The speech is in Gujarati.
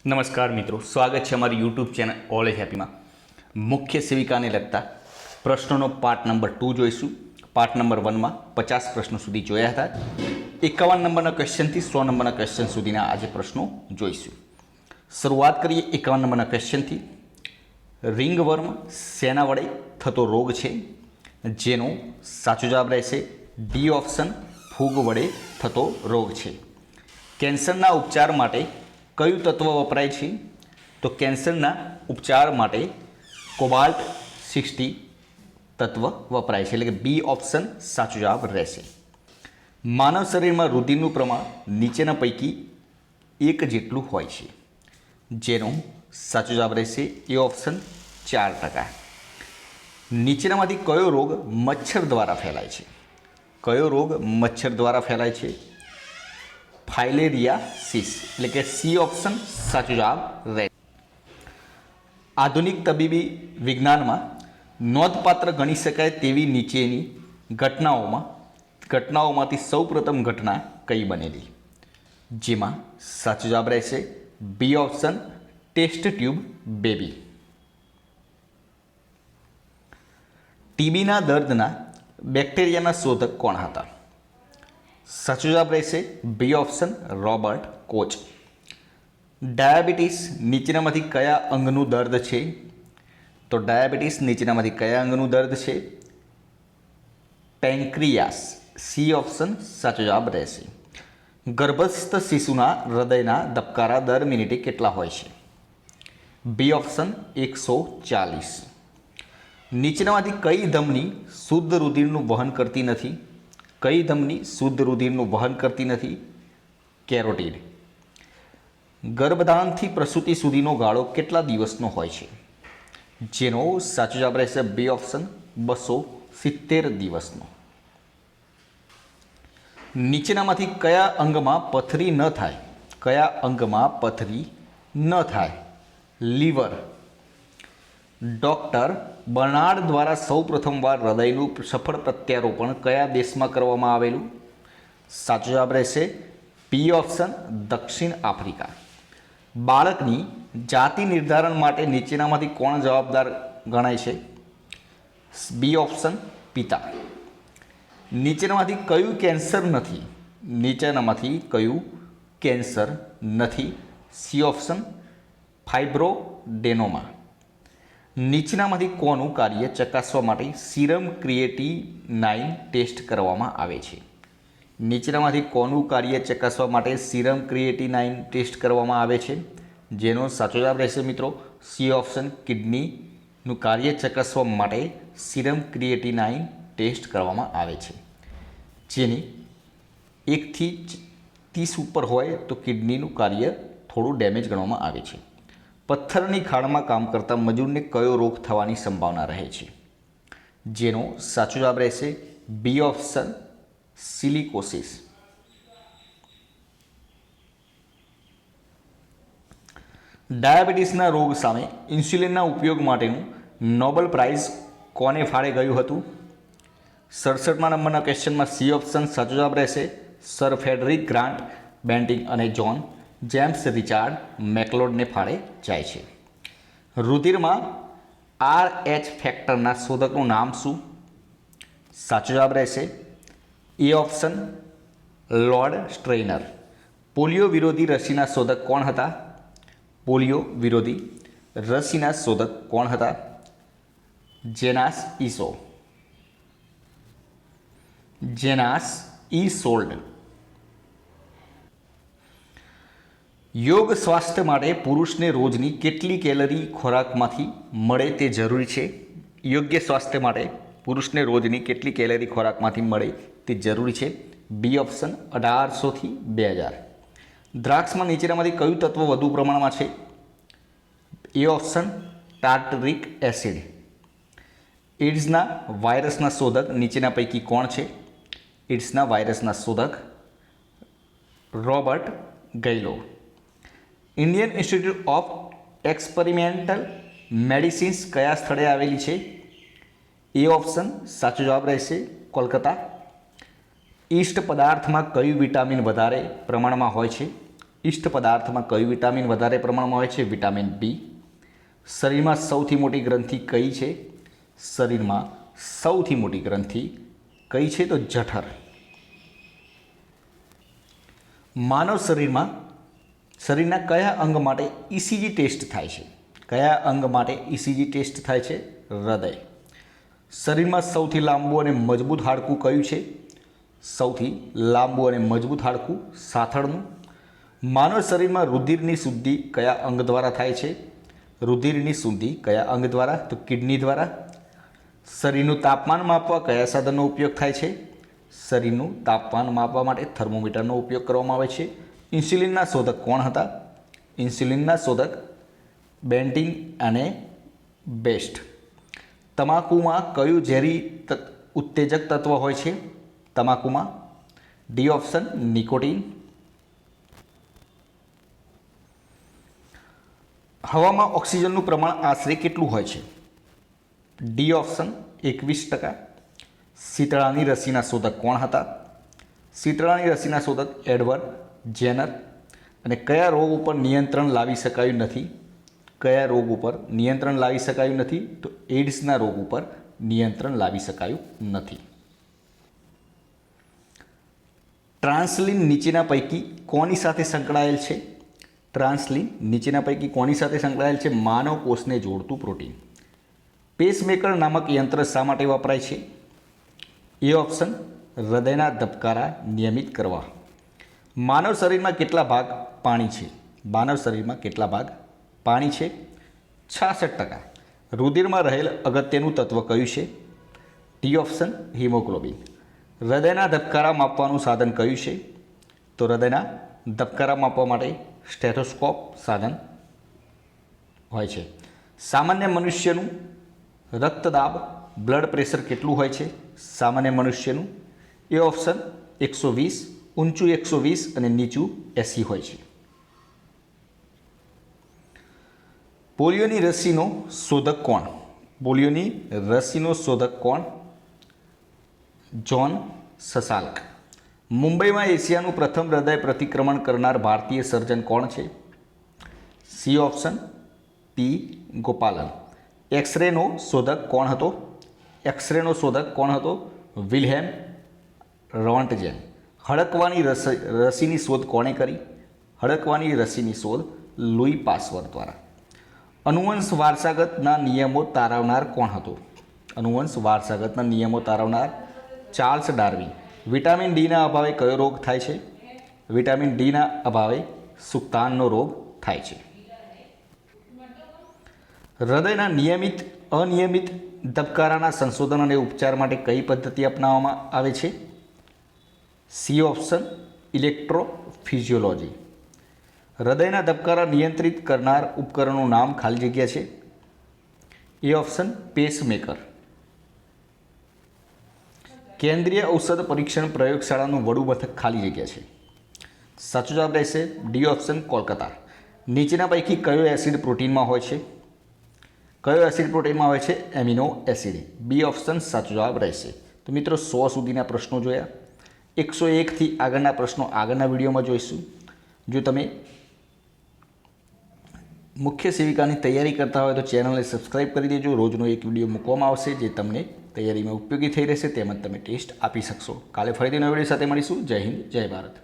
નમસ્કાર મિત્રો, સ્વાગત છે અમારી યુટ્યુબ ચેનલ ઓલ ઇઝ હેપીમાં. મુખ્ય સેવિકાને લગતા પ્રશ્નોનો પાર્ટ નંબર 2 જોઈશું. પાર્ટ નંબર 1માં 50 પ્રશ્નો સુધી જોયા હતા. 51 નંબરના ક્વેશ્ચનથી 100 નંબરના ક્વેશ્ચન સુધીના આજે પ્રશ્નો જોઈશું. શરૂઆત કરીએ 51 નંબરના ક્વેશ્ચનથી. રિંગવર્મ શેના વડે થતો રોગ છે? જેનો સાચો જવાબ રહેશે ડી ઓપ્શન, ફૂગ વડે થતો રોગ છે. કેન્સરના ઉપચાર માટે કયું તત્વ વપરાય છે? તો કેન્સરના ઉપચાર માટે કોબાલ્ટ 60 તત્વ વપરાય છે, એટલે કે બી ઓપ્શન સાચો જવાબ રહેશે. માનવ શરીરમાં રુધિરનું પ્રમાણ નીચેના પૈકી એક જેટલું હોય છે, જેનો સાચો જવાબ રહેશે એ ઓપ્શન 4%. નીચેનામાંથી કયો રોગ મચ્છર દ્વારા ફેલાય છે? કયો રોગ મચ્છર દ્વારા ફેલાય છે? ફાઇલેરિયાસિસ, એટલે કે સી ઓપ્શન સાચો જવાબ રહે. આધુનિક તબીબી વિજ્ઞાનમાં નોંધપાત્ર ગણી શકાય તેવી નીચેની ઘટનાઓમાંથી સૌપ્રથમ ઘટના કઈ બનેલી? જેમાં સાચો જવાબ રહેશે B option, test tube baby. ટીબીના દર્દના બેક્ટેરિયાના શોધક કોણ હતા? સાચો જવાબ રહેશે B option, Robert Koch. Diabetes નીચેનામાંથી કયા અંગનું દર્દ છે? તો ડાયાબિટીસ નીચેનામાંથી કયા અંગનું દર્દ છે? પેન્ક્રિયાસ, સી ઓપ્શન સાચો જવાબ રહેશે. ગર્ભસ્થ શિશુના હૃદયના ધબકારા દર મિનિટે કેટલા હોય છે? B option 140. નીચેનામાંથી કઈ ધમની શુદ્ધ રુધિરનું વહન કરતી નથી? કઈ ધમની શુદ્ધ રુધિરનું વહન કરતી નથી? કેરોટીડ. ગર્ભધારણથી પ્રસૂતિ સુધીનો ગાળો કેટલા દિવસનો હોય છે? જેનો સાચો જવાબ રહેશે બી ઓપ્શન, 270 દિવસનો. નીચેનામાંથી કયા અંગમાં પથરી ન થાય? કયા અંગમાં પથરી ન થાય? લીવર. ડૉક્ટર બર્નાર્ડ દ્વારા સૌ પ્રથમવાર હૃદયનું સફળ પ્રત્યારોપણ કયા દેશમાં કરવામાં આવેલું? સાચો જવાબ રહેશે બી ઓપ્શન, દક્ષિણ આફ્રિકા. બાળકની જાતિ નિર્ધારણ માટે નીચેનામાંથી કોણ જવાબદાર ગણાય છે? બી ઓપ્શન, પિતા. નીચેનામાંથી કયું કેન્સર નથી? નીચેનામાંથી કયું કેન્સર નથી? C option, fibroadenoma. નીચેનામાંથી કોનું કાર્ય ચકાસવા માટે સીરમ ક્રિએટિનાઇન ટેસ્ટ કરવામાં આવે છે? નીચેનામાંથી કોનું કાર્ય ચકાસવા માટે સીરમ ક્રિએટિનાઇન ટેસ્ટ કરવામાં આવે છે? જેનો સાચો જવાબ રહેશે મિત્રો સી ઓપ્શન, કિડનીનું કાર્ય ચકાસવા માટે સીરમ ક્રિએટિનાઇન ટેસ્ટ કરવામાં આવે છે. જેની 1 થી 30 ઉપર હોય તો કિડનીનું કાર્ય થોડું ડેમેજ ગણવામાં આવે છે. પથ્થરની ખાણમાં કામ કરતા મજૂરને કયો રોગ થવાની સંભાવના રહે છે? જેનો સાચો જવાબ રહેશે બી ઓપ્શન, સિલિકોસિસ. ડાયાબિટીસના રોગ સામે ઇન્સ્યુલિનના ઉપયોગ માટેનું નોબેલ પ્રાઇઝ કોને ફાળે ગયું હતું? 67મા નંબરના ક્વેશ્ચનમાં સી ઓપ્શન સાચો જવાબ રહેશે સર ફ્રેડરિક ગ્રાન્ટ બેન્ટિંગ અને જ્હોન જેમ્સ રિચાર્ડ મેકલોડને ફાળે જાય છે. રુધિરમાં RH ફેક્ટરના શોધકનું નામ શું? સાચો જવાબ રહેશે એ ઓપ્શન, લોર્ડ સ્ટ્રેનર. પોલિયો વિરોધી રસીના શોધક કોણ હતા? પોલિયો વિરોધી રસીના શોધક કોણ હતા? જેનાસ ઇસો. જેનાસ ઇસોલ્ડ. યોગ સ્વાસ્થ્ય માટે પુરુષને રોજની કેટલી કેલરી ખોરાકમાંથી મળે તે જરૂરી છે? યોગ્ય સ્વાસ્થ્ય માટે પુરુષને રોજની કેટલી કેલરી ખોરાકમાંથી મળે તે જરૂરી છે? બી ઓપ્શન, 1800 થી 2000. દ્રાક્ષમાં નીચેનામાંથી કયું તત્વ વધુ પ્રમાણમાં છે? એ ઓપ્શન, ટાર્ટરિક એસિડ. એડ્સના વાયરસના શોધક નીચેના પૈકી કોણ છે? એડ્સના વાયરસના શોધક Robert Gallo. Indian Institute of Experimental Medicines કયા સ્થળે આવેલી છે? એ ઓપ્શન સાચો જવાબ રહેશે કોલકાતા. ઈસ્ટ પદાર્થમાં કયું વિટામિન વધારે પ્રમાણમાં હોય છે? ઈષ્ટ પદાર્થમાં કયું વિટામિન વધારે પ્રમાણમાં હોય છે? Vitamin B. શરીરમાં સૌથી મોટી ગ્રંથિ કઈ છે? શરીરમાં સૌથી મોટી ગ્રંથિ કઈ છે? તો જઠર. માનવ શરીરના કયા અંગ માટે ઇસીજી ટેસ્ટ થાય છે? કયા અંગ માટે ઇસીજી ટેસ્ટ થાય છે? હૃદય. શરીરમાં સૌથી લાંબુ અને મજબૂત હાડકું કયું છે? સૌથી લાંબુ અને મજબૂત હાડકું સાથળનું. માનવ શરીરમાં રુધિરની શુદ્ધિ કયા અંગ દ્વારા થાય છે? રુધિરની શુદ્ધિ કયા અંગ દ્વારા? તો કિડની દ્વારા. શરીરનું તાપમાન માપવા કયા સાધનનો ઉપયોગ થાય છે? શરીરનું તાપમાન માપવા માટે થર્મોમીટરનો ઉપયોગ કરવામાં આવે છે. ઇન્સ્યુલિનના શોધક કોણ હતા? ઇન્સ્યુલિનના શોધક બેન્ટિન અને બેસ્ટ. તમાકુમાં કયું ઝેરી ઉત્તેજક તત્વ હોય છે? તમાકુમાં ડી ઓપ્શન નિકોટીન. હવામાં ઓક્સિજનનું પ્રમાણ આશરે કેટલું હોય છે? D option 21%. શીતળાની રસીના શોધક કોણ હતા? શીતળાની રસીના શોધક એડવર્ડ જેનર. અને કયા રોગ ઉપર નિયંત્રણ લાવી શકાયું નથી? કયા રોગ ઉપર નિયંત્રણ લાવી શકાયું નથી? તો એઇડ્સના રોગ ઉપર નિયંત્રણ લાવી શકાયું નથી. ટ્રાન્સલિન નીચેના પૈકી કોની સાથે સંકળાયેલ છે? ટ્રાન્સલિન નીચેના પૈકી કોની સાથે સંકળાયેલ છે? માનવ કોષને જોડતું પ્રોટીન. પેસમેકર નામક યંત્ર શા માટે વપરાય છે? એ ઓપ્શન હૃદયના ધબકારા નિયમિત કરવા. માનવ શરીરમાં કેટલા ભાગ પાણી છે? માનવ શરીરમાં કેટલા ભાગ પાણી છે? 66%. રુધિરમાં રહેલ અગત્યનું તત્વ કયું છે? D option haemoglobin. હૃદયના ધબકારા માપવાનું સાધન કયું છે? તો હૃદયના ધબકારા માપવા માટે સ્ટેથોસ્કોપ સાધન હોય છે. સામાન્ય મનુષ્યનું રક્તદાબ બ્લડ પ્રેશર કેટલું હોય છે? સામાન્ય મનુષ્યનું એ ઓપ્શન 120, ઊંચું 120 અને નીચું 80 હોય છે. પોલિયોની રસીનો શોધક કોણ? પોલિયોની રસીનો શોધક કોણ? જ્હોન સસાલ્ક. મુંબઈમાં એશિયાનું પ્રથમ હૃદય પ્રતિક્રમણ કરનાર ભારતીય સર્જન કોણ છે? સી ઓપ્શન પી ગોપાલન. એક્સરેનો શોધક કોણ હતો? એક્સરેનો શોધક કોણ હતો? વિલ્હેમ રોન્ટજેન. હડકવાની રસીની શોધ કોણે કરી? હડકવાની રસીની શોધ લુઈ પાસ્વર દ્વારા. અનુવંશ વારસાગતના નિયમો તારવનાર કોણ હતો? અનુવંશ વારસાગતના નિયમો તારવનાર ચાર્લ્સ ડાર્વિન. વિટામિન ડીના અભાવે કયો રોગ થાય છે? વિટામિન ડીના અભાવે સુક્તાનનો રોગ થાય છે. હૃદયના અનિયમિત ધબકારાના સંશોધન અને ઉપચાર માટે કઈ પદ્ધતિ અપનાવવામાં આવે છે? C option electrophysiology. હૃદયના ધબકારા નિયંત્રિત કરનાર ઉપકરણનું નામ ખાલી જગ્યા છે? એ ઓપ્શન પેસમેકર. કેન્દ્રીય ઔષધ પરીક્ષણ પ્રયોગશાળાનું વડું મથક ખાલી જગ્યા છે? સાચો જવાબ રહેશે ડી ઓપ્શન કોલકાતા. નીચેના પૈકી કયો એસિડ પ્રોટીનમાં હોય છે? કયો એસિડ પ્રોટીનમાં હોય છે? Amino acid. બી ઓપ્શન સાચો જવાબ રહેશે. તો મિત્રો 100 સુધીના પ્રશ્નો જોયા. 101થી આગળના પ્રશ્નો આગળના વિડીયોમાં જોઈશું. જો તમે મુખ્ય સેવિકાની તૈયારી કરતા હોય તો ચેનલને સબસ્ક્રાઈબ કરી દેજો. રોજનો એક વિડીયો મૂકવામાં આવશે જે તમને તૈયારીમાં ઉપયોગી થઈ રહેશે. તેમજ તમે ટેસ્ટ આપી શકશો. કાલે ફરીથી નવા વિડીયો સાથે મળીશું. જય હિન્દ, જય ભારત.